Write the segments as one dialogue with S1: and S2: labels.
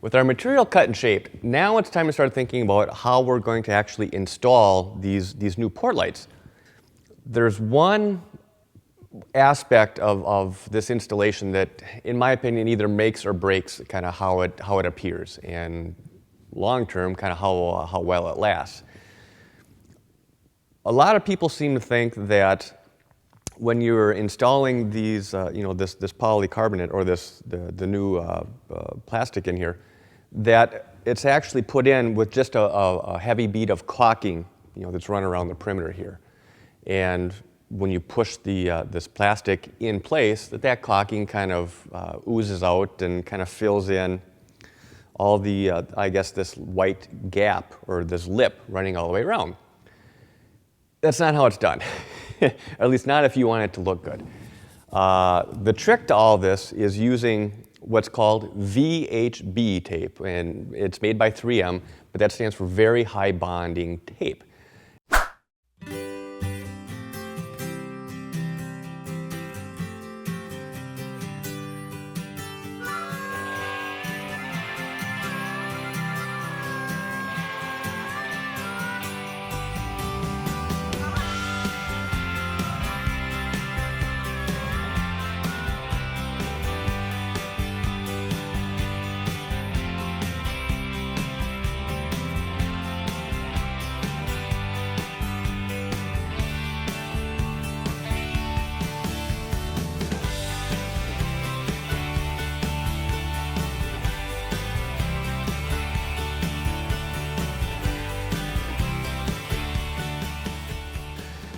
S1: With our material cut and shaped, now it's time to start thinking about how we're going to actually install these new port lights. There's one aspect of this installation that, in my opinion, either makes or breaks kind of how it appears, and long term, kind of how well it lasts. A lot of people seem to think that when you're installing these, this polycarbonate or the new plastic in here, that it's actually put in with just a heavy bead of caulking, that's run around the perimeter here. And when you push this plastic in place, that caulking kind of oozes out and kind of fills in all the, I guess, this white gap or this lip running all the way around. That's not how it's done, at least not if you want it to look good. The trick to all this is using what's called Vhb tape, and it's made by 3M, but that stands for very high bonding tape.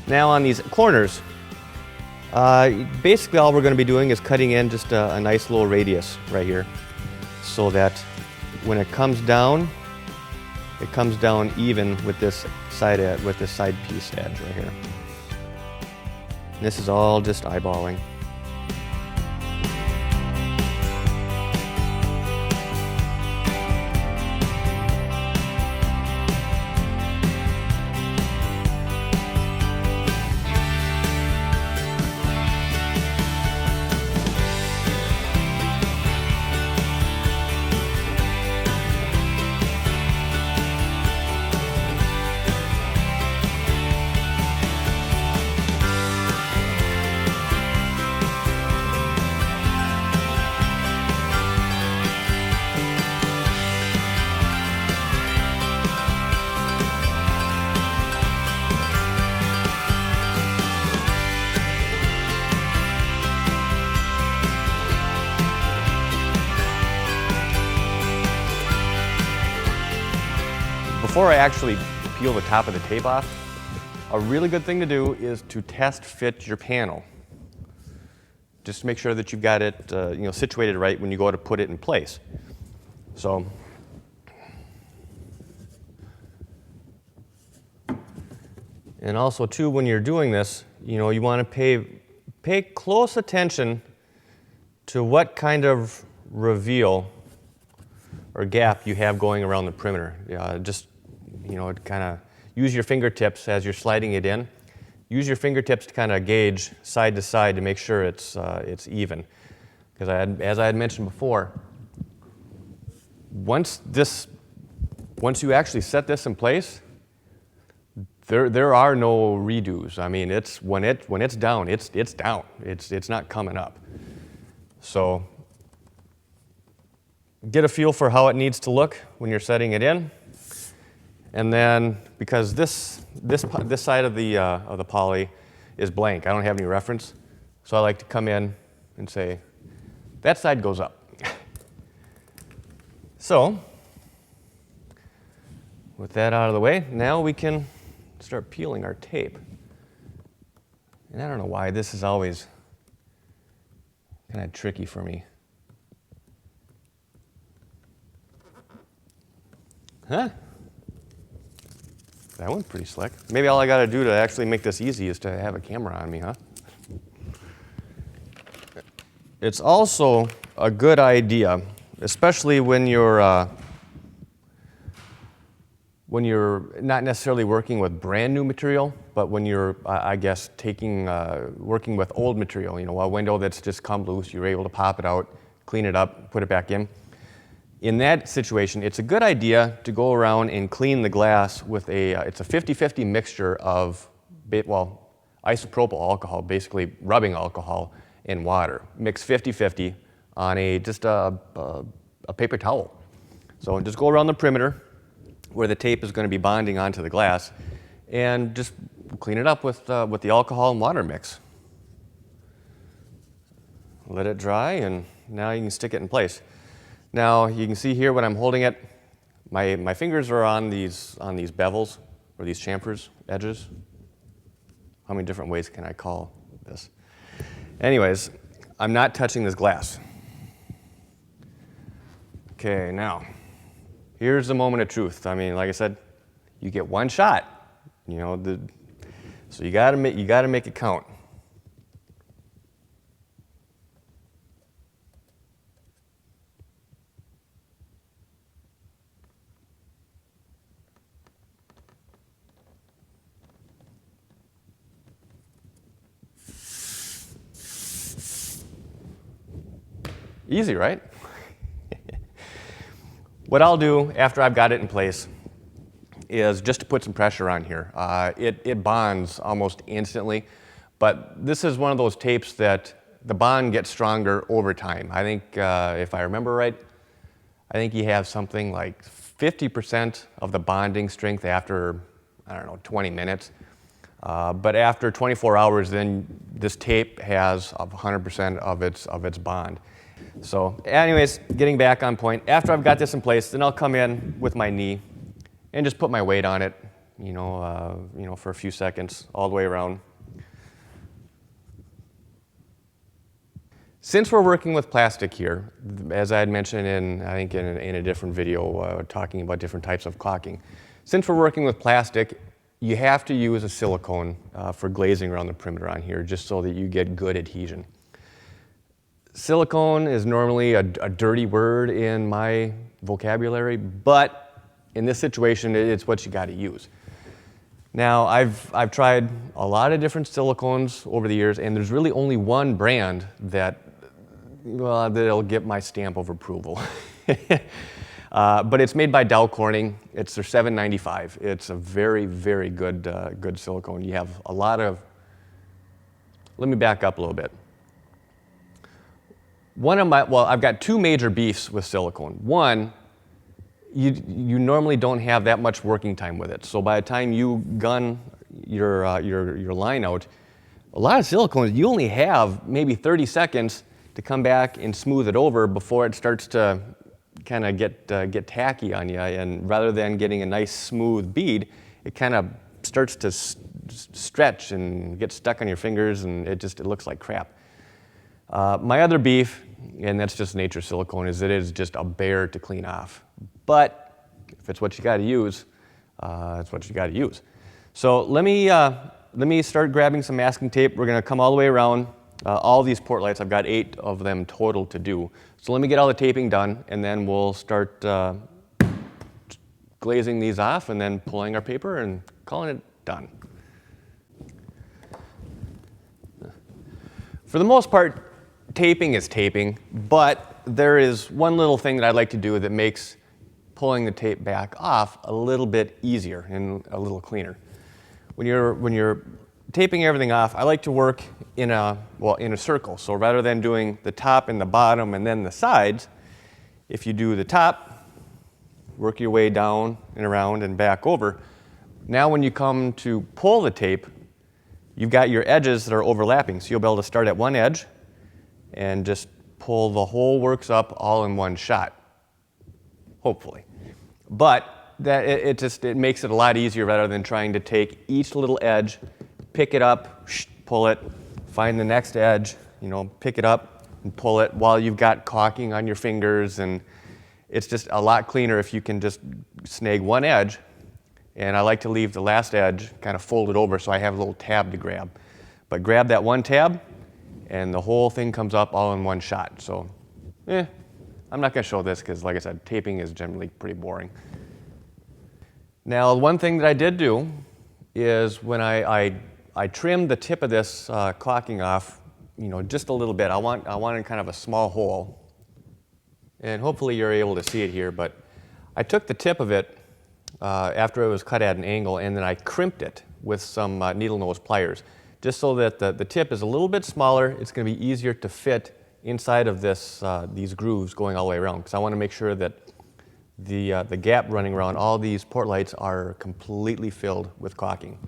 S1: Now on these corners, basically all we're going to be doing is cutting in just a nice little radius right here, so that when it comes down even with this side piece edge right here. And this is all just eyeballing. Before I actually peel the top of the tape off, a really good thing to do is to test fit your panel. Just to make sure that you've got it situated right when you go to put it in place. So, and also too, when you're doing this, you want to pay close attention to what kind of reveal or gap you have going around the perimeter. Just kind of use your fingertips as you're sliding it in. Use your fingertips to kind of gauge side to side to make sure it's even. Because as I had mentioned before, once you actually set this in place, there are no redos. I mean, when it's down, it's down. It's not coming up. So get a feel for how it needs to look when you're setting it in. And then, because this side of the poly is blank, I don't have any reference, so I like to come in and say, that side goes up. So, with that out of the way, now we can start peeling our tape. And I don't know why this is always kind of tricky for me. Huh? That one's pretty slick. Maybe all I got to do to actually make this easy is to have a camera on me, huh? It's also a good idea, especially when you're not necessarily working with brand new material, but when you're, I guess, working with old material, a window that's just come loose, you're able to pop it out, clean it up, put it back in. In that situation, it's a good idea to go around and clean the glass with it's a 50-50 mixture of, isopropyl alcohol, basically rubbing alcohol, and water. Mix 50-50 on just a paper towel. So just go around the perimeter where the tape is going to be bonding onto the glass, and just clean it up with the alcohol and water mix. Let it dry, and now you can stick it in place. Now you can see here when I'm holding it, my fingers are on these bevels or these chamfers edges. How many different ways can I call this? Anyways, I'm not touching this glass. Okay, now here's the moment of truth. I mean, like I said, you get one shot. So you gotta make it count. Easy, right? What I'll do after I've got it in place is just to put some pressure on here. It bonds almost instantly, but this is one of those tapes that the bond gets stronger over time. I think, if I remember right, I think you have something like 50% of the bonding strength after, 20 minutes. But after 24 hours, then this tape has 100% of its bond. So anyways, getting back on point, after I've got this in place, then I'll come in with my knee and just put my weight on it, for a few seconds all the way around. Since we're working with plastic here, as I had mentioned in a different video talking about different types of caulking, since we're working with plastic, you have to use a silicone for glazing around the perimeter on here, just so that you get good adhesion. Silicone is normally a dirty word in my vocabulary, but in this situation, it's what you got to use. Now, I've tried a lot of different silicones over the years, and there's really only one brand that'll get my stamp of approval. But it's made by Dow Corning. It's their 795. It's a very, very good silicone. You have a lot of. Let me back up a little bit. I've got two major beefs with silicone. One, you normally don't have that much working time with it. So by the time you gun your line out, a lot of silicones, you only have maybe 30 seconds to come back and smooth it over before it starts to kind of get tacky on you. And rather than getting a nice smooth bead, it kind of starts to stretch and get stuck on your fingers, and it looks like crap. My other beef, and that's just nature silicone, is it is just a bear to clean off. But if it's what you got to use, it's what you got to use. So let me start grabbing some masking tape. We're going to come all the way around all these Portlights. I've got 8 of them total to do. So let me get all the taping done, and then we'll start glazing these off, and then pulling our paper and calling it done. For the most part, taping is taping, but there is one little thing that I'd like to do that makes pulling the tape back off a little bit easier and a little cleaner. When you're taping everything off, I like to work in a circle. So rather than doing the top and the bottom and then the sides, if you do the top, work your way down and around and back over. Now when you come to pull the tape, you've got your edges that are overlapping. So you'll be able to start at one edge and just pull the whole works up all in one shot, hopefully. But it makes it a lot easier rather than trying to take each little edge, pick it up, pull it, find the next edge, pick it up and pull it while you've got caulking on your fingers. And it's just a lot cleaner if you can just snag one edge. And I like to leave the last edge kind of folded over so I have a little tab to grab. But grab that one tab, and the whole thing comes up all in one shot. So, I'm not going to show this because, like I said, taping is generally pretty boring. Now, one thing that I did do is when I trimmed the tip of this caulking off, just a little bit. I wanted kind of a small hole. and hopefully you're able to see it here, but I took the tip of it after it was cut at an angle, and then I crimped it with some needle nose pliers, just so that the tip is a little bit smaller. It's going to be easier to fit inside of these grooves going all the way around, because I want to make sure that the gap running around all these port lights are completely filled with caulking.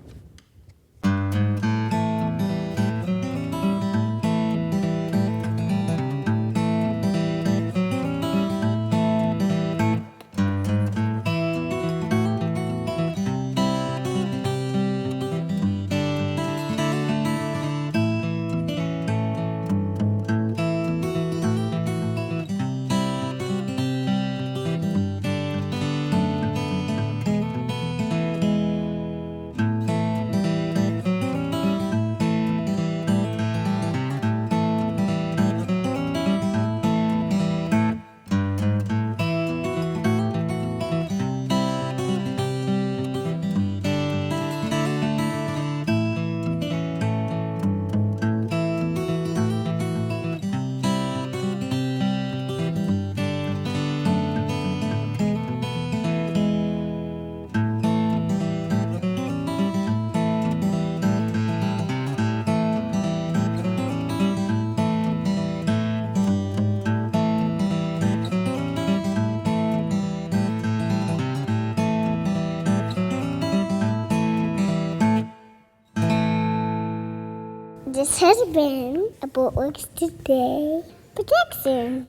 S2: This has been a Portlights Today production.